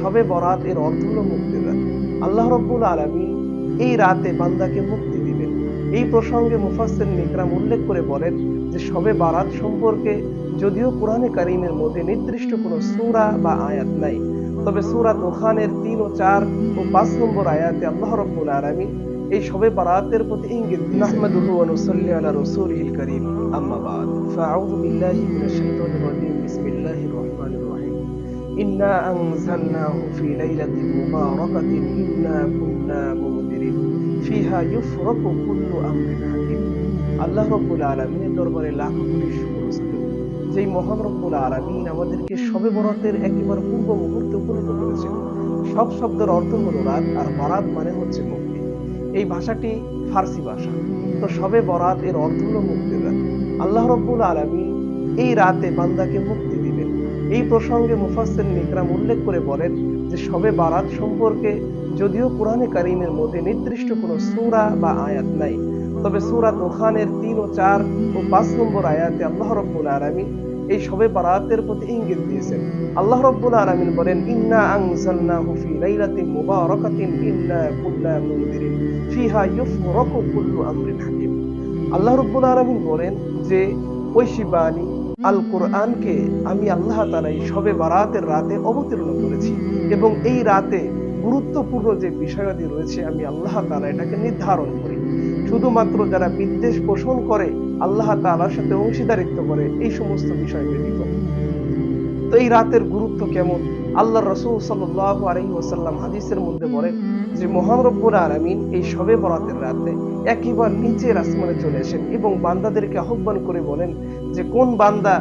শবে বরাত এর অর্থ হলো মুক্তির রাত। আল্লাহ রাব্বুল আলামিন এই রাতে বান্দাকে মুক্তি দিবেন। এই প্রসঙ্গে মুফাসসিরিন ইকরাম উল্লেখ করে বলেন যে শবে বরাত সম্পর্কে যদিও কোরআনে কারীমের মধ্যে নির্দিষ্ট কোনো সূরা বা আয়াত নাই, তবে সূরা দুখানের 3 ও 4 ও 5 নম্বর আয়াতে আল্লাহ রাব্বুল আলামিন এই শবে বরাতের প্রতি ইঙ্গিত দিয়েছেন। নাহমাদুহু ওয়া নুসাল্লি আলা রাসূলিহিল কারীম, আম্মা বা'দ, ফাআউযু বিল্লাহি মিনাশ শাইতানির রাজীম, বিসমিল্লাহির রহমানির রহিম। ইন্না আনজালনাহু ফি লাইলাতিন মুবারাকাতিন ইন্না কুন্না মুনদিরিন ফিহা ইউফরাকু কুল্লু আমরিন হাকিম। আল্লাহ রাব্বুল আলামিনের দরবারে লাখ কোটি শুকর যেই মহান রব্বুল আলামিন আমাদেরকে শবে বরাতের একেবারে পূর্ব মুহূর্তে উপনীত করেছেন। সব শব্দের অর্থ হলো রাত, আর বরাত মানে হচ্ছে মুক্তি। এই ভাষাটি ফার্সি ভাষা। তো শবে বরাত এর অর্থ হলো মুক্তির রাত। আল্লাহ রাব্বুল আলামিন এই রাতে বান্দাকে মুক্তি দিবেন। এই প্রসঙ্গে মুফাসসিরিন ইকরাম উল্লেখ করে বলেন যে শবে বরাত সম্পর্কে যদিও কোরআনে কারীমের মধ্যে নির্দিষ্ট কোনো সূরা বা আয়াত নাই, তবে সূরা দুখানের 3 ও 4 ও 5 নম্বর আয়াতে আল্লাহ রাব্বুল আলামিন এই শবে বরাতের প্রতি ইঙ্গিত দিয়েছেন। আল্লাহ রাব্বুল আলামিন বলেন, ইন্না আনজালনাহু ফি লাইলাতিন মুবারাকাতিন ইন্না কুন্না মুনদিরিন ফিহা ইউফরাকু কুল্লু আমরিন হাকিম। আল্লাহ রাব্বুল আলামিন বলেন যে ওই শিবানী আল কোরআনকে আমি আল্লাহ তাআলা এই শবে বরাতের রাতে অবতীর্ণ করেছি, এবং এই রাতে গুরুত্বপূর্ণ যে বিষয়াদি রয়েছে আমি আল্লাহ তাআলা এটাকে নির্ধারণ করি। শুধুমাত্র যারা বিদ্বেষ পোষণ করে, আল্লাহ তাআলার সাথে অংশীদারিত্ব করে, এই সমস্ত বিষয় ব্যতীত। তো এই রাতের গুরুত্ব কেমন? আল্লাহর রাসূল সাল্লাল্লাহু আলাইহি ওয়াসাল্লাম হাদিসের মধ্যে বলেন যে মহান রব্বুল আলামিন এই শবে বরাতের রাতে একেবারে নিচের আসমানে চলে আসেন এবং বান্দাদেরকে আহ্বান করে বলেন যে কোন বান্দা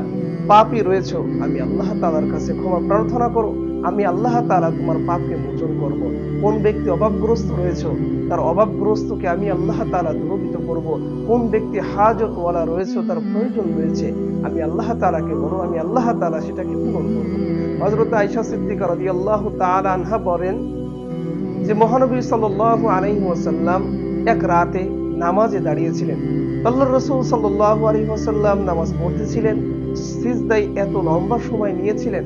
পাপী রয়েছে, আমি আল্লাহ তাআলার কাছে ক্ষমা প্রার্থনা করো, আমি আল্লাহ তাআলা তোমার পাপকে মোচন করব। কোন ব্যক্তি অভাবগ্রস্ত রয়েছে, তার অভাবগ্রস্তকে আমি আল্লাহ তাআলা দূরীভূত করব। কোন ব্যক্তি হাজতওয়ালা রয়েছে, তার প্রয়োজন রয়েছে, আমি আল্লাহ তাআলাকে বলো, আমি আল্লাহ তাআলা সেটাকে পূরণ করব। হযরত আয়েশা সিদ্দিকা রাদিয়াল্লাহু তাআলা আনহা বলেন যে মহানবী সাল্লাল্লাহু আলাইহি ওয়াসাল্লাম এক রাতে নামাজে দাঁড়িয়েছিলেন। আল্লাহর রাসূল সাল্লাল্লাহু আলাইহি ওয়াসাল্লাম নামাজ পড়তেছিলেন, সিজদায় এত লম্বা সময় নিয়েছিলেন।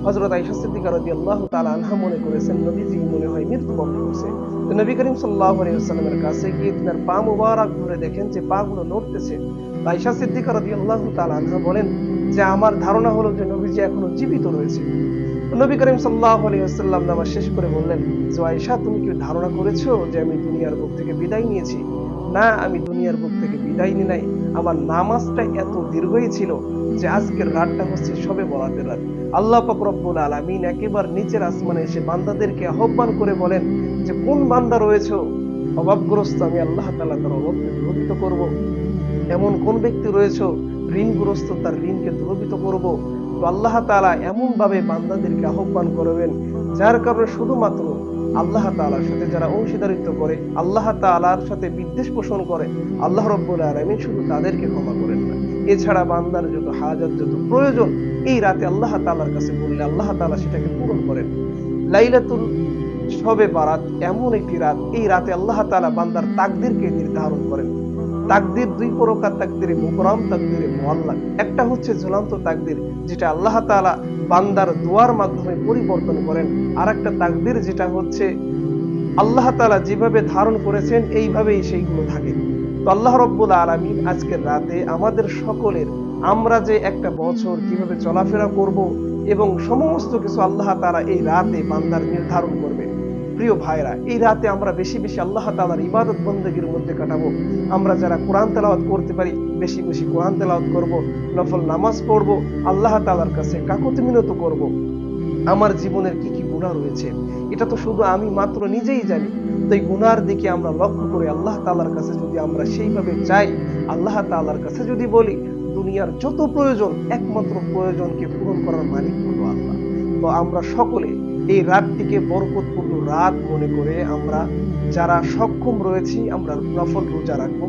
হযরত আয়েশা সিদ্দিকা রাদিয়াল্লাহু তাআলা আনহা মনে করেছেন নবীজি মনে হয় মৃত্যুবরণ করছে। তো নবী করিম সাল্লাল্লাহু আলাইহি ওয়াসাল্লামের কাছে গিয়ে তার পা মুবারক ধরে দেখেন যে পা গুলো নড়তেছে। আয়েশা সিদ্দিকা রাদিয়াল্লাহু তাআলা আনহা বলেন যে আমার ধারণা হলো যে নবীজি এখনো জীবিত রয়েছে। নবী করিম সাল্লাল্লাহু আলাইহি ওয়াসাল্লাম নামাজ শেষ করে বললেন যে আয়েশা, তুমি কি ধারণা করেছো যে আমি দুনিয়ার বুক থেকে বিদায় নিয়েছি? না, আমি দুনিয়ার বুক থেকে বিদায় নিই নাই। আমার নামাজটা এত দীর্ঘই ছিল যে আজকের রাতটা হচ্ছে শবে বরাতের রাত। আল্লাহ পাক রব্বুল আলামিন একেবারে নিচের আসমানে এসে বান্দাদেরকে আহ্বান করে বলেন যে কোন বান্দা রয়েছে অভাবগ্রস্ত, আমি আল্লাহ তাআলা তার অভাবকে দূরীভূত করব। এমন কোন ব্যক্তি রয়েছে ঋণগ্রস্ত, তার ঋণকে দূরীভূত করব। তো আল্লাহ তাআলা এমন ভাবে বান্দাদেরকে আহ্বান করবেন যার কারণে শুধুমাত্র আল্লাহ তাআলার সাথে যারা অংশীদারিত্ব করে, আল্লাহ তাআলার সাথে বিদ্বেষ পোষণ করে, আল্লাহ রাব্বুল আলামিন শুধু তাদেরকে ক্ষমা করেন না, এছাড়া বান্দার যত হাজত, যত প্রয়োজন এই রাতে আল্লাহ তাআলার কাছে বললে আল্লাহ তাআলা সেটাকে পূরণ করেন। লাইলাতুল শবে বরাত এমন একটি রাত, এই রাতে আল্লাহ তাআলা বান্দার তাকদীরকে নির্ধারণ করেন। তাকদীর দুই প্রকার, তাকদীরে মুকরাম, তাকদীরে মুআল্লাক। একটা হচ্ছে ঝুলন্ত তাকদীর, যেটা আল্লাহ তাআলা বান্দার দোয়ার মাধ্যমে পরিবর্তন করেন। আর একটা তাকদীর যেটা হচ্ছে আল্লাহ তাআলা যেভাবে ধারণ করেছেন এইভাবেই সেইগুলো থাকে। তো আল্লাহ রাব্বুল আলামিন আজকের রাতে আমাদের সকলের, আমরা যে একটা বছর কিভাবে চলাফেরা করব এবং সমস্ত কিছু আল্লাহ তাআলা এই রাতে বান্দার নির্ধারণ করবেন। প্রিয় ভাইরা, এই রাতে আমরা বেশি বেশি আল্লাহ তাআলার ইবাদত বন্দেগীর মধ্যে কাটাবো। আমরা যারা কোরআন তেলাওয়াত করতে পারি বেশি বেশি কোরআন তেলাওয়াত করব, নফল নামাজ পড়ব, আল্লাহ তাআলার কাছে কাকুতি মিনতি করব। আমার জীবনের কি কি গুনাহ রয়েছে এটা তো শুধু আমি মাত্র নিজেই জানি। তো এই গুনার দিকে আমরা লক্ষ্য করে আল্লাহ তাআলার কাছে যদি আমরা সেইভাবে চাই, আল্লাহ তাআলার কাছে যদি বলি, দুনিয়ার যত প্রয়োজন একমাত্র প্রয়োজনকে পূরণ করার মালিক হলো আল্লাহ। তো আমরা সকলে এই রাতটিকে বরকতপূর্ণ রাত মনে করে আমরা যারা সক্ষম রয়েছি আমরা নফল রোজা রাখবো।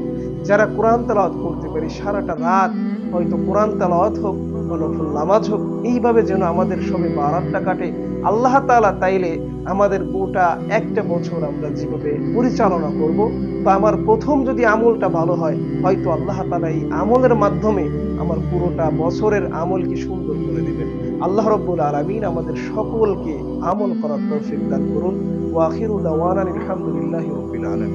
যারা কোরআন তেলাওয়াত করতে পারি সারাটা রাত, হয়তো কোরআন তেলাওয়াত হোক বা নফল নামাজ হোক, এইভাবে যেন আমাদের শবে বরাতটা কাটে। আল্লাহ তাআলা তাইলে আমাদের গোটা একটা বছর আমরা যেভাবে পরিচালনা করব, তো আমার প্রথম যদি আমলটা ভালো হয়, হয়তো আল্লাহ তাআলা এই আমলের মাধ্যমে আমার পুরোটা বছরের আমলকে সুন্দর করে দিবেন। আল্লাহ রাব্বুল আলামিন আমাদের সকলকে আমল করার তৌফিক দান করুন। ওয়া আখিরু দাওয়ানা আলহামদুলিল্লাহি রাব্বিল আলামিন।